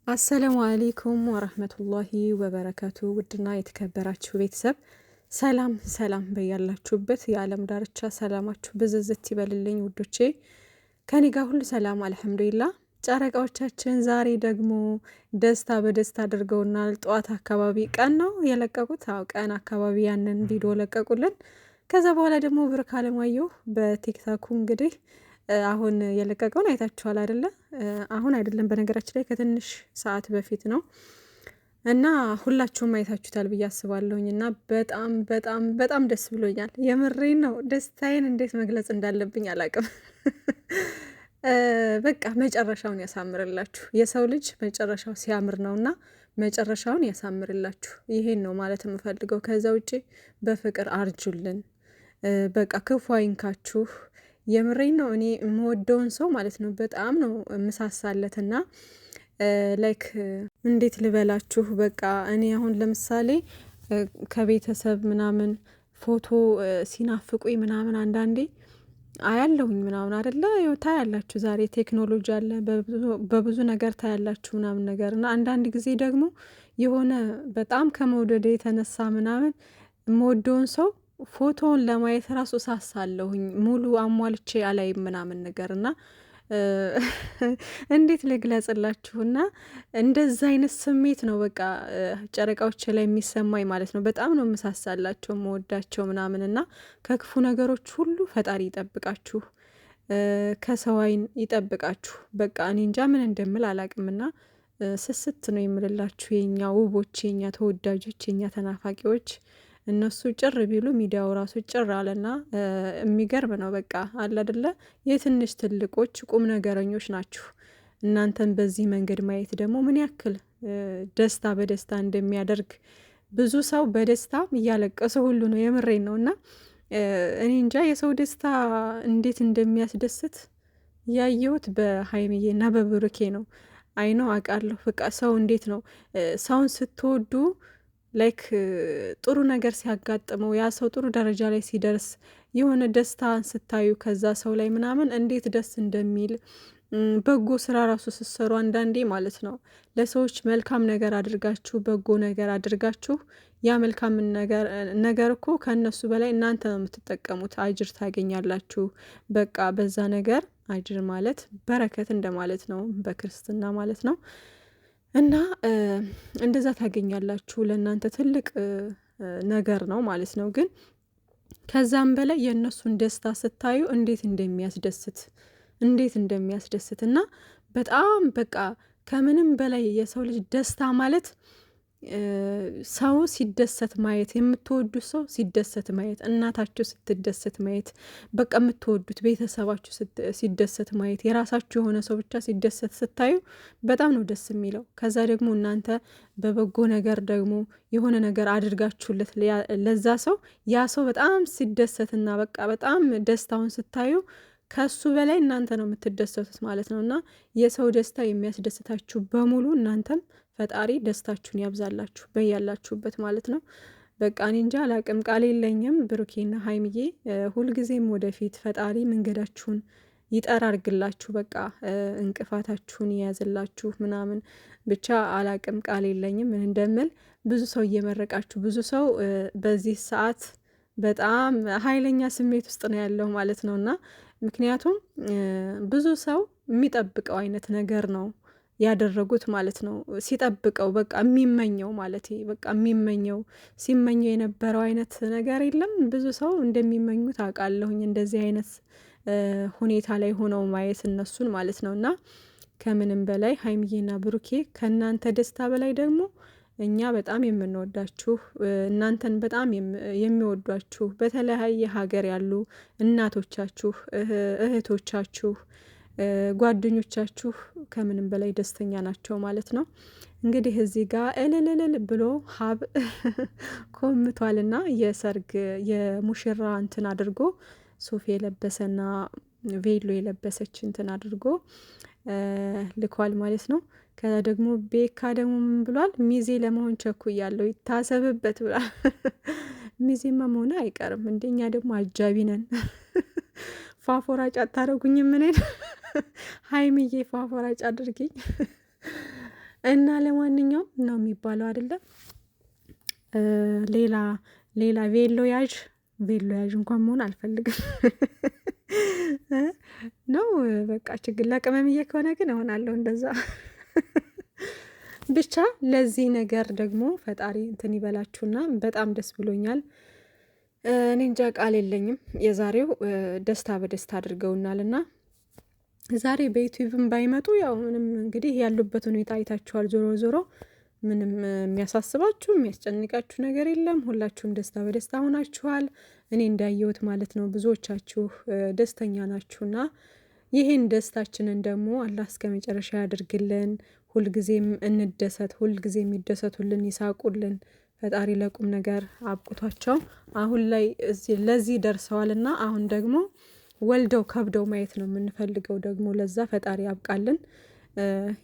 አሰላሙ አለይኩም ወራህመቱላሂ ወበረካቱ። ውድና የተከበራችሁ ቤተሰብ ሰላም ሰላም በያላችሁበት የዓለም ዳርቻ ሰላማችሁ ብዝዝት ይበልልኝ ውዶቼ። ከኔ ጋር ሁሉ ሰላም አልሐምዱሊላህ። ጨረቃዎቻችን ዛሬ ደግሞ ደስታ በደስታ አድርገውናል። ጠዋት አካባቢ ቀን ነው የለቀቁት። አዎ ቀን አካባቢ ያንን ቪዲዮ ለቀቁልን። ከዛ በኋላ ደግሞ ብሩክ አለማየሁ በቲክታኩ እንግዲህ አሁን የለቀቀውን አይታችኋል አይደለ? አሁን አይደለም በነገራችን ላይ ከትንሽ ሰዓት በፊት ነው እና ሁላችሁም አይታችሁታል ብዬ አስባለሁኝ። እና በጣም በጣም በጣም ደስ ብሎኛል። የምሬን ነው። ደስታዬን እንዴት መግለጽ እንዳለብኝ አላቅም። በቃ መጨረሻውን ያሳምርላችሁ። የሰው ልጅ መጨረሻው ሲያምር ነውና መጨረሻውን ያሳምርላችሁ። ይሄን ነው ማለት የምፈልገው። ከዛ ውጪ በፍቅር አርጁልን። በቃ ክፉ አይንካችሁ። የምሬን ነው። እኔ የምወደውን ሰው ማለት ነው በጣም ነው የምሳሳለትና ላይክ እንዴት ልበላችሁ፣ በቃ እኔ አሁን ለምሳሌ ከቤተሰብ ምናምን ፎቶ ሲናፍቁኝ ምናምን አንዳንዴ አያለሁኝ ምናምን አደለ፣ ታያላችሁ። ዛሬ ቴክኖሎጂ አለ፣ በብዙ ነገር ታያላችሁ ምናምን ነገር እና አንዳንድ ጊዜ ደግሞ የሆነ በጣም ከመውደድ የተነሳ ምናምን የምወደውን ሰው ፎቶውን ለማየት ራሱ ሳሳለሁኝ ሙሉ አሟልቼ አላይም ምናምን ነገር እና እንዴት ልግለጽላችሁና እንደዛ አይነት ስሜት ነው በቃ ጨረቃዎች ላይ የሚሰማኝ ማለት ነው። በጣም ነው የምሳሳላቸው መወዳቸው ምናምን እና ከክፉ ነገሮች ሁሉ ፈጣሪ ይጠብቃችሁ፣ ከሰው ዓይን ይጠብቃችሁ። በቃ እኔ እንጃ ምን እንደምል አላቅምና ስስት ነው የምልላችሁ የኛ ውቦች፣ የኛ ተወዳጆች፣ የኛ ተናፋቂዎች። እነሱ ጭር ቢሉ ሚዲያው ራሱ ጭር አለና የሚገርም ነው። በቃ አለ አይደለ የትንሽ ትልቆች ቁም ነገረኞች ናችሁ። እናንተን በዚህ መንገድ ማየት ደግሞ ምን ያክል ደስታ በደስታ እንደሚያደርግ ብዙ ሰው በደስታ እያለቀሰ ሁሉ ነው። የምሬን ነው። እና እኔ እንጃ የሰው ደስታ እንዴት እንደሚያስደስት ያየሁት በሀይሚዬ እና በብሩኬ ነው። አይነው አውቃለሁ። በቃ ሰው እንዴት ነው ሰውን ስትወዱ ላይክ ጥሩ ነገር ሲያጋጥመው ያ ሰው ጥሩ ደረጃ ላይ ሲደርስ የሆነ ደስታን ስታዩ ከዛ ሰው ላይ ምናምን እንዴት ደስ እንደሚል በጎ ስራ ራሱ ስትሰሩ አንዳንዴ ማለት ነው ለሰዎች መልካም ነገር አድርጋችሁ በጎ ነገር አድርጋችሁ ያ መልካም ነገር እኮ ከእነሱ በላይ እናንተ ነው የምትጠቀሙት፣ አጅር ታገኛላችሁ። በቃ በዛ ነገር አጅር ማለት በረከት እንደማለት ነው በክርስትና ማለት ነው። እና እንደዛ ታገኛላችሁ። ለእናንተ ትልቅ ነገር ነው ማለት ነው። ግን ከዛም በላይ የእነሱን ደስታ ስታዩ እንዴት እንደሚያስደስት እና በጣም በቃ ከምንም በላይ የሰው ልጅ ደስታ ማለት ሰው ሲደሰት ማየት፣ የምትወዱት ሰው ሲደሰት ማየት፣ እናታችሁ ስትደሰት ማየት፣ በቃ የምትወዱት ቤተሰባችሁ ሲደሰት ማየት፣ የራሳችሁ የሆነ ሰው ብቻ ሲደሰት ስታዩ በጣም ነው ደስ የሚለው። ከዛ ደግሞ እናንተ በበጎ ነገር ደግሞ የሆነ ነገር አድርጋችሁለት ለዛ ሰው ያ ሰው በጣም ሲደሰትና በቃ በጣም ደስታውን ስታዩ ከሱ በላይ እናንተ ነው የምትደሰቱት ማለት ነው። እና የሰው ደስታ የሚያስደስታችሁ በሙሉ እናንተም ፈጣሪ ደስታችሁን ያብዛላችሁ በያላችሁበት ማለት ነው። በቃ እኔ እንጃ አላቅም፣ ቃል የለኝም። ብሩኬና ሀይሚዬ ሁልጊዜም ወደፊት ፈጣሪ መንገዳችሁን ይጠራርግላችሁ፣ በቃ እንቅፋታችሁን የያዝላችሁ ምናምን ብቻ አላቅም፣ ቃል የለኝም ምን እንደምል። ብዙ ሰው እየመረቃችሁ፣ ብዙ ሰው በዚህ ሰዓት በጣም ኃይለኛ ስሜት ውስጥ ነው ያለው ማለት ነው። እና ምክንያቱም ብዙ ሰው የሚጠብቀው አይነት ነገር ነው ያደረጉት ማለት ነው። ሲጠብቀው በቃ የሚመኘው ማለት በቃ የሚመኘው ሲመኘው የነበረው አይነት ነገር የለም። ብዙ ሰው እንደሚመኙት አውቃለሁኝ እንደዚህ አይነት ሁኔታ ላይ ሆነው ማየት እነሱን ማለት ነው። እና ከምንም በላይ ሀይሚዬና ብሩኬ ከእናንተ ደስታ በላይ ደግሞ እኛ በጣም የምንወዳችሁ እናንተን በጣም የሚወዷችሁ በተለያየ ሀገር ያሉ እናቶቻችሁ፣ እህቶቻችሁ፣ ጓደኞቻችሁ ከምንም በላይ ደስተኛ ናቸው ማለት ነው። እንግዲህ እዚህ ጋር እልልልል ብሎ ሀብ ኮምቷልና የሰርግ የሙሽራ እንትን አድርጎ ሱፍ የለበሰና ቬሎ የለበሰች እንትን አድርጎ ልኳል ማለት ነው። ከዛ ደግሞ ቤካ ደግሞ ምን ብሏል? ሚዜ ለመሆን ቸኩያለሁ ይታሰብበት ብሏል። ሚዜማ መሆን አይቀርም እንደኛ ደግሞ አጃቢ ነን። ፏፎራጭ አታረጉኝም? ምን ሀይሚዬ ፏፎራጭ አድርጊኝ። እና ለማንኛውም ነው የሚባለው አይደለም። ሌላ ሌላ ቬሎ ያዥ እንኳን መሆን አልፈልግም ነው በቃ ችግር ለቅመምዬ ከሆነ ግን እሆናለሁ እንደዛ። ብቻ ለዚህ ነገር ደግሞ ፈጣሪ እንትን ይበላችሁና በጣም ደስ ብሎኛል። እኔ እንጃ ቃል የለኝም። የዛሬው ደስታ በደስታ አድርገውናል እና ዛሬ በዩቲዩብም ባይመጡ ያው ምንም እንግዲህ ያሉበት ሁኔታ አይታችኋል። ዞሮ ዞሮ ምንም የሚያሳስባችሁ የሚያስጨንቃችሁ ነገር የለም። ሁላችሁም ደስታ በደስታ ሆናችኋል። እኔ እንዳየሁት ማለት ነው። ብዙዎቻችሁ ደስተኛ ናችሁና ይህን ደስታችንን ደግሞ አላህ እስከ መጨረሻ ያድርግልን። ሁልጊዜም እንደሰት፣ ሁልጊዜም ይደሰቱልን፣ ይሳቁልን። ፈጣሪ ለቁም ነገር አብቁቷቸው አሁን ላይ ለዚህ ደርሰዋልና አሁን ደግሞ ወልደው ከብደው ማየት ነው የምንፈልገው። ደግሞ ለዛ ፈጣሪ ያብቃልን።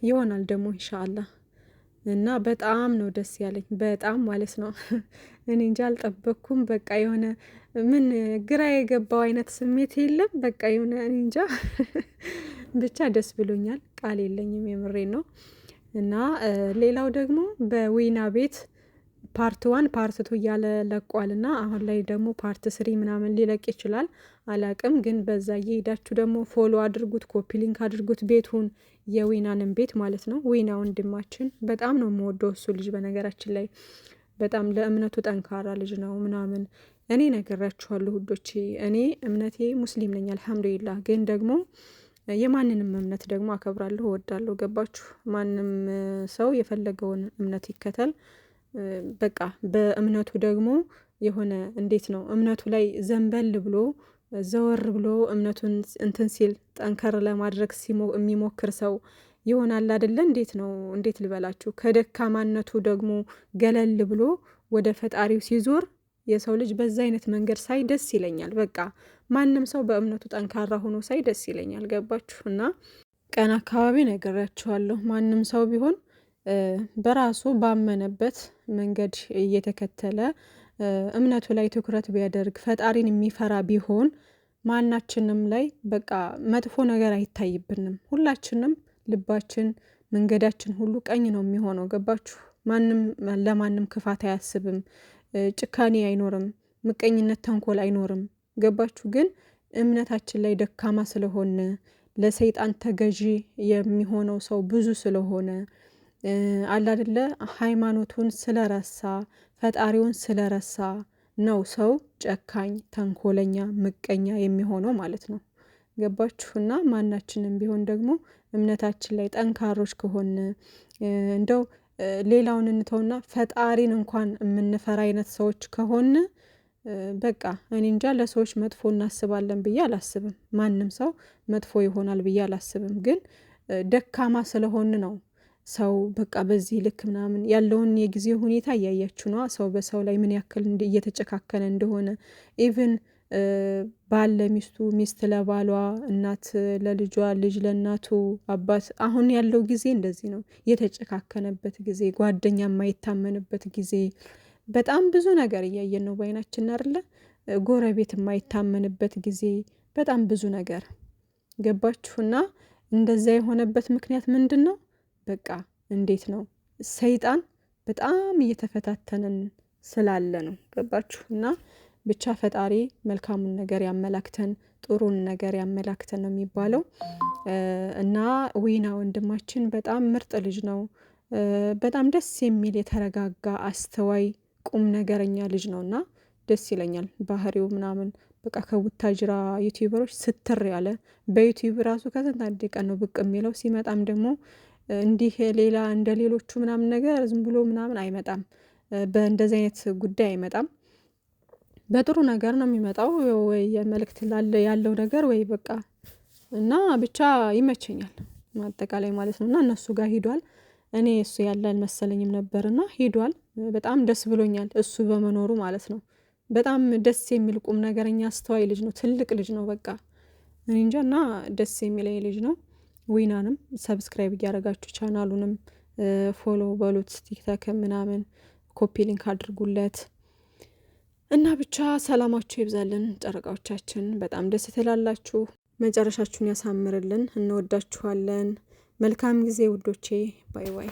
ይሆናል ደግሞ ኢንሻአላህ እና በጣም ነው ደስ ያለኝ፣ በጣም ማለት ነው። እኔ እንጃ አልጠበቅኩም። በቃ የሆነ ምን ግራ የገባው አይነት ስሜት የለም። በቃ የሆነ እኔ እንጃ ብቻ ደስ ብሎኛል። ቃል የለኝም፣ የምሬን ነው። እና ሌላው ደግሞ በዊና ቤት ፓርት 1 ፓርት 2 እያለ ለቋል እና አሁን ላይ ደግሞ ፓርት 3 ምናምን ሊለቅ ይችላል፣ አላቅም። ግን በዛ እየሄዳችሁ ደግሞ ፎሎ አድርጉት፣ ኮፒ ሊንክ አድርጉት ቤቱን፣ የዊናንን ቤት ማለት ነው። ዊና ወንድማችን በጣም ነው የምወደው እሱ ልጅ በነገራችን ላይ በጣም ለእምነቱ ጠንካራ ልጅ ነው ምናምን። እኔ ነግራችኋለሁ ውዶቼ፣ እኔ እምነቴ ሙስሊም ነኝ አልሐምዱሊላህ። ግን ደግሞ የማንንም እምነት ደግሞ አከብራለሁ፣ እወዳለሁ። ገባችሁ? ማንም ሰው የፈለገውን እምነት ይከተል። በቃ በእምነቱ ደግሞ የሆነ እንዴት ነው እምነቱ ላይ ዘንበል ብሎ ዘወር ብሎ እምነቱን እንትን ሲል ጠንከር ለማድረግ የሚሞክር ሰው ይሆናል አይደለ? እንዴት ልበላችሁ፣ ከደካማነቱ ደግሞ ገለል ብሎ ወደ ፈጣሪው ሲዞር የሰው ልጅ በዛ አይነት መንገድ ሳይ ደስ ይለኛል። በቃ ማንም ሰው በእምነቱ ጠንካራ ሆኖ ሳይ ደስ ይለኛል። ገባችሁ? እና ቀን አካባቢ ነግሬያችኋለሁ። ማንም ሰው ቢሆን በራሱ ባመነበት መንገድ እየተከተለ እምነቱ ላይ ትኩረት ቢያደርግ ፈጣሪን የሚፈራ ቢሆን ማናችንም ላይ በቃ መጥፎ ነገር አይታይብንም። ሁላችንም ልባችን መንገዳችን ሁሉ ቀኝ ነው የሚሆነው። ገባችሁ? ማንም ለማንም ክፋት አያስብም፣ ጭካኔ አይኖርም፣ ምቀኝነት፣ ተንኮል አይኖርም። ገባችሁ? ግን እምነታችን ላይ ደካማ ስለሆነ ለሰይጣን ተገዢ የሚሆነው ሰው ብዙ ስለሆነ አላደለ ሃይማኖቱን ስለረሳ ፈጣሪውን ስለረሳ ነው ሰው ጨካኝ፣ ተንኮለኛ፣ ምቀኛ የሚሆነው ማለት ነው። ገባችሁና ማናችንም ቢሆን ደግሞ እምነታችን ላይ ጠንካሮች ከሆነ እንደው ሌላውን እንተውና ፈጣሪን እንኳን የምንፈራ አይነት ሰዎች ከሆነ በቃ እኔ እንጃ ለሰዎች መጥፎ እናስባለን ብዬ አላስብም። ማንም ሰው መጥፎ ይሆናል ብዬ አላስብም። ግን ደካማ ስለሆን ነው ሰው በቃ በዚህ ልክ ምናምን ያለውን የጊዜ ሁኔታ እያያችሁ ነው። ሰው በሰው ላይ ምን ያክል እየተጨካከነ እንደሆነ ኢቭን ባል ለሚስቱ፣ ሚስት ለባሏ፣ እናት ለልጇ፣ ልጅ ለእናቱ፣ አባት አሁን ያለው ጊዜ እንደዚህ ነው። የተጨካከነበት ጊዜ፣ ጓደኛ የማይታመንበት ጊዜ፣ በጣም ብዙ ነገር እያየን ነው በአይናችን አይደለ? ጎረቤት የማይታመንበት ጊዜ፣ በጣም ብዙ ነገር ገባችሁና እንደዛ የሆነበት ምክንያት ምንድን ነው? በቃ እንዴት ነው ሰይጣን በጣም እየተፈታተነን ስላለ ነው። ገባችሁና ብቻ ፈጣሪ መልካሙን ነገር ያመላክተን፣ ጥሩን ነገር ያመላክተን ነው የሚባለው። እና ዊና ወንድማችን በጣም ምርጥ ልጅ ነው። በጣም ደስ የሚል የተረጋጋ አስተዋይ ቁም ነገረኛ ልጅ ነው እና ደስ ይለኛል ባህሪው ምናምን። በቃ ከቡታጅራ ዩቲዩበሮች ስትር ያለ በዩቲዩብ ራሱ ከስንት አንድ ቀን ነው ብቅ የሚለው። ሲመጣም ደግሞ እንዲህ ሌላ እንደ ሌሎቹ ምናምን ነገር ዝም ብሎ ምናምን አይመጣም። በእንደዚህ አይነት ጉዳይ አይመጣም። በጥሩ ነገር ነው የሚመጣው። ወይ የመልእክት ያለው ነገር ወይ በቃ እና ብቻ ይመቸኛል ማጠቃላይ ማለት ነው። እና እነሱ ጋር ሂዷል። እኔ እሱ ያለ አልመሰለኝም ነበርና ሂዷል። በጣም ደስ ብሎኛል እሱ በመኖሩ ማለት ነው። በጣም ደስ የሚል ቁም ነገረኛ አስተዋይ ልጅ ነው። ትልቅ ልጅ ነው። በቃ እኔ እንጃ እና ደስ የሚለኝ ልጅ ነው። ዊናንም ሰብስክራይብ እያደረጋችሁ ቻናሉንም ፎሎ በሉት። ቲክታክ ምናምን ኮፒ ሊንክ አድርጉለት እና ብቻ ሰላማችሁ ይብዛልን። ጨረቃዎቻችን በጣም ደስ ትላላችሁ። መጨረሻችሁን ያሳምርልን። እንወዳችኋለን። መልካም ጊዜ ውዶቼ። ባይ ባይ።